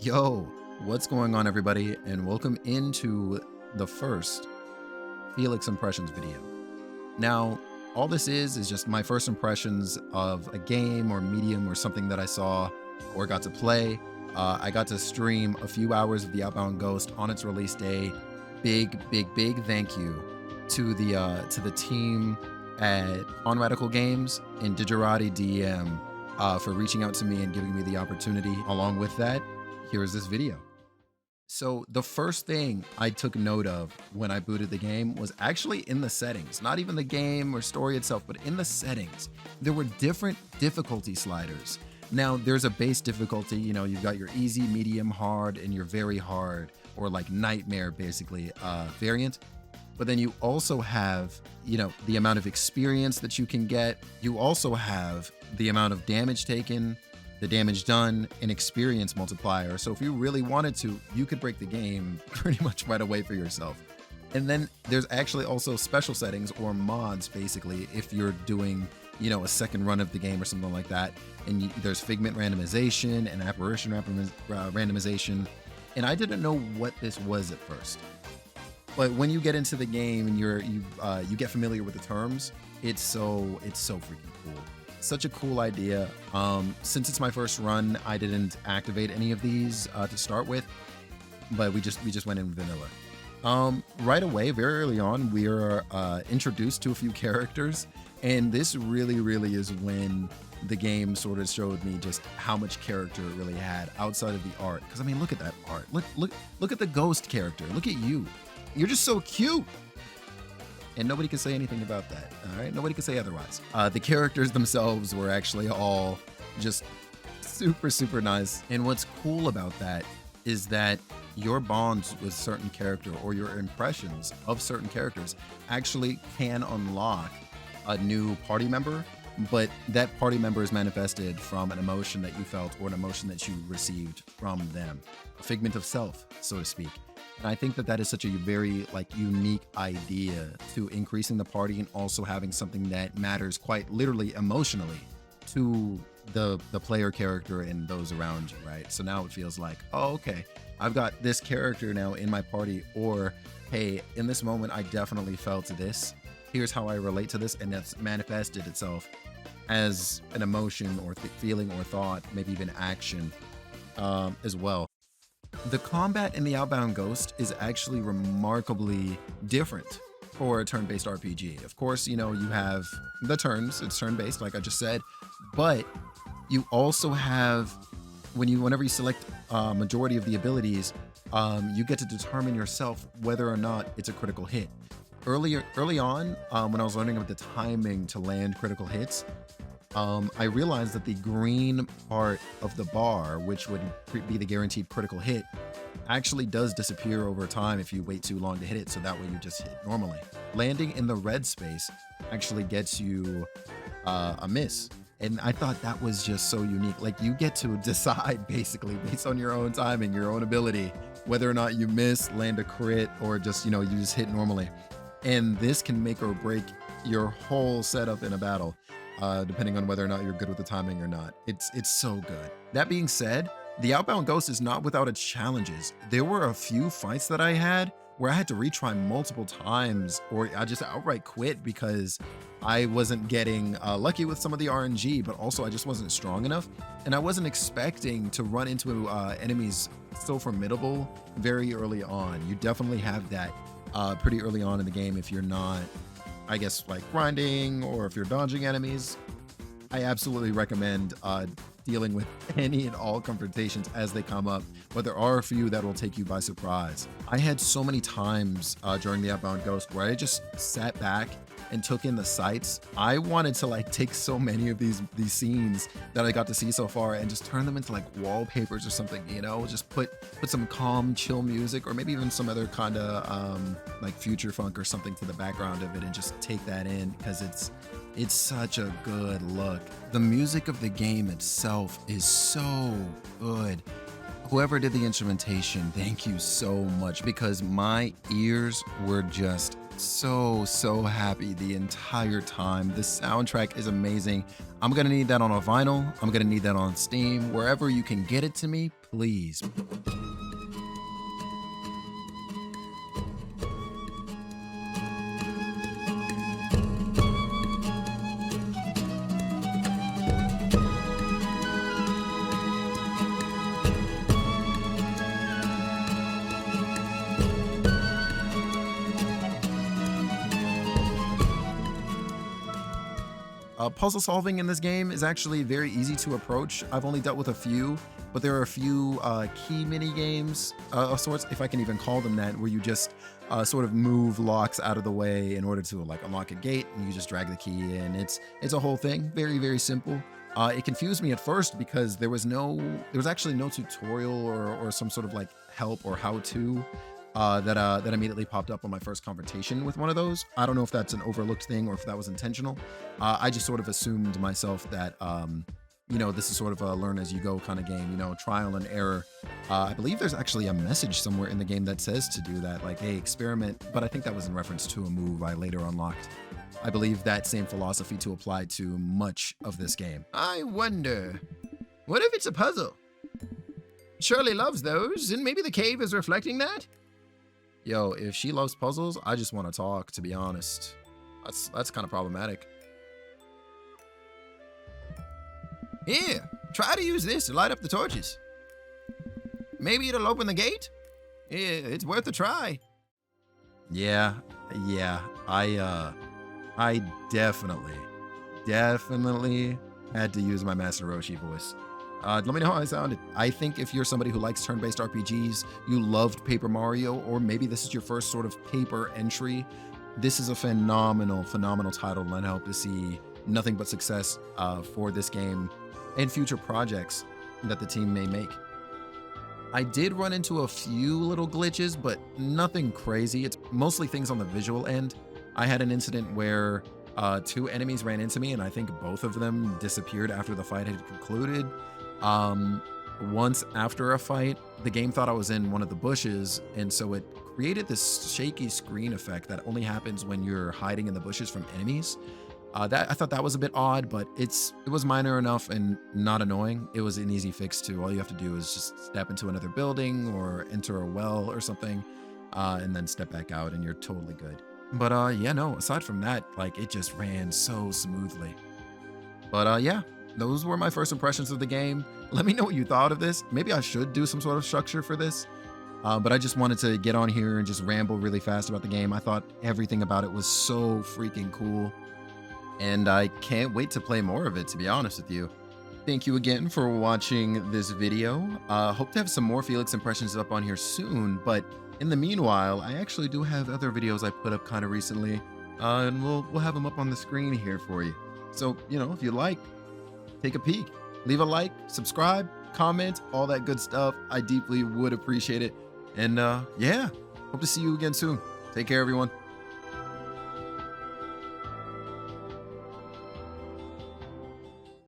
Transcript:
Yo, what's going on, everybody? And welcome into the first Felix Impressions video. Now, all this is just my first impressions of a game or medium or something that I saw or got to play. I got to stream a few hours of the Outbound Ghost on its release day. Big thank you to the team at On Radical Games and Digerati DM for reaching out to me and giving me the opportunity. Along with that, here's this video. So the first thing I took note of when I booted the game was actually in the settings, not even the game or story itself, but in the settings. There were different difficulty sliders. Now there's a base difficulty, you've got your easy, medium, hard, and your very hard, or like nightmare basically variant. But then you also have, the amount of experience that you can get. You also have the amount of damage taken, the damage done, and experience multiplier. So if you really wanted to, you could break the game pretty much right away for yourself. And then there's actually also special settings or mods, basically, if you're doing, a second run of the game or something like that. And there's figment randomization and apparition randomization. And I didn't know what this was at first. But when you get into the game and you get familiar with the terms, it's so freaking cool. Such a cool idea. Since it's my first run, I didn't activate any of these to start with, but we just went in vanilla. Right away, very early on, we are introduced to a few characters, and this really is when the game sort of showed me just how much character it really had outside of the art. Because I mean, look at that art. Look at the ghost character. Look at you. You're just so cute. And nobody can say anything about that, all right? Nobody can say otherwise. The characters themselves were actually all just super nice. And what's cool about that is that your bonds with certain character or your impressions of certain characters actually can unlock a new party member, but that party member is manifested from an emotion that you felt or an emotion that you received from them. A figment of self, so to speak. And I think that is such a very unique idea to increasing the party and also having something that matters quite literally emotionally to the player character and those around you, right? So now it feels like, oh, okay, I've got this character now in my party, or hey, in this moment, I definitely felt this. Here's how I relate to this, and that's manifested itself as an emotion or feeling or thought, maybe even action as well. The combat in the Outbound Ghost is actually remarkably different for a turn-based RPG. Of course, you have the turns, it's turn-based, like I just said, but you also have, whenever you select majority of the abilities, you get to determine yourself whether or not it's a critical hit. Early on, when I was learning about the timing to land critical hits, I realized that the green part of the bar, which would be the guaranteed critical hit, actually does disappear over time if you wait too long to hit it, so that way you just hit normally. Landing in the red space actually gets you a miss. And I thought that was just so unique. Like, you get to decide basically based on your own timing, your own ability, whether or not you miss, land a crit, or just, you just hit normally. And this can make or break your whole setup in a battle. Depending on whether or not you're good with the timing or not. It's so good. That being said, the Outbound Ghost is not without its challenges. There were a few fights that I had where I had to retry multiple times, or I just outright quit because I wasn't getting lucky with some of the RNG, but also I just wasn't strong enough. And I wasn't expecting to run into enemies so formidable very early on. You definitely have that pretty early on in the game if you're not, I guess, like grinding, or if you're dodging enemies. I absolutely recommend dealing with any and all confrontations as they come up, but there are a few that will take you by surprise. I had so many times during the Outbound Ghost where I just sat back and took in the sights. I wanted to take so many of these scenes that I got to see so far and just turn them into wallpapers or something, just put some calm, chill music, or maybe even some other kind of future funk or something to the background of it, and just take that in because it's such a good look. The music of the game itself is so good. Whoever did the instrumentation, thank you so much, because my ears were just so happy the entire time. The soundtrack is amazing. I'm gonna need that on a vinyl. I'm gonna need that on Steam. Wherever you can get it to me, please. Puzzle solving in this game is actually very easy to approach. I've only dealt with a few, but there are a few key mini games of sorts, if I can even call them that, where you just sort of move locks out of the way in order to like unlock a gate, and you just drag the key in. It's a whole thing, very simple. It confused me at first because there was actually no tutorial or some sort of like help or how-to that immediately popped up on my first confrontation with one of those. I don't know if that's an overlooked thing or if that was intentional. I just sort of assumed myself that, this is sort of a learn as you go kind of game, trial and error. I believe there's actually a message somewhere in the game that says to do that, like, hey, experiment. But I think that was in reference to a move I later unlocked. I believe that same philosophy to apply to much of this game. I wonder, what if it's a puzzle? Shirley loves those, and maybe the cave is reflecting that? Yo, if she loves puzzles, I just want to talk, to be honest. That's kind of problematic. Here, try to use this to light up the torches. Maybe it'll open the gate? Yeah, it's worth a try. Yeah, I definitely had to use my Master Roshi voice. Let me know how I sounded. I think if you're somebody who likes turn-based RPGs, you loved Paper Mario, or maybe this is your first sort of paper entry, this is a phenomenal title, and I hope to see nothing but success for this game and future projects that the team may make. I did run into a few little glitches, but nothing crazy. It's mostly things on the visual end. I had an incident where two enemies ran into me, and I think both of them disappeared after the fight had concluded. Once after a fight, the game thought I was in one of the bushes, and so it created this shaky screen effect that only happens when you're hiding in the bushes from enemies. I thought that was a bit odd, but it was minor enough and not annoying. It was an easy fix too. All you have to do is just step into another building or enter a well or something, and then step back out, and you're totally good. But aside from that, like, it just ran so smoothly. But yeah, those were my first impressions of the game. Let me know what you thought of this. Maybe I should do some sort of structure for this. But I just wanted to get on here and just ramble really fast about the game. I thought everything about it was so freaking cool. And I can't wait to play more of it, to be honest with you. Thank you again for watching this video. Hope to have some more Felix impressions up on here soon. But in the meanwhile, I actually do have other videos I put up kind of recently. And we'll have them up on the screen here for you. So, if you like, take a peek, leave a like, subscribe, comment, all that good stuff. I deeply would appreciate it. And yeah, hope to see you again soon. Take care, everyone.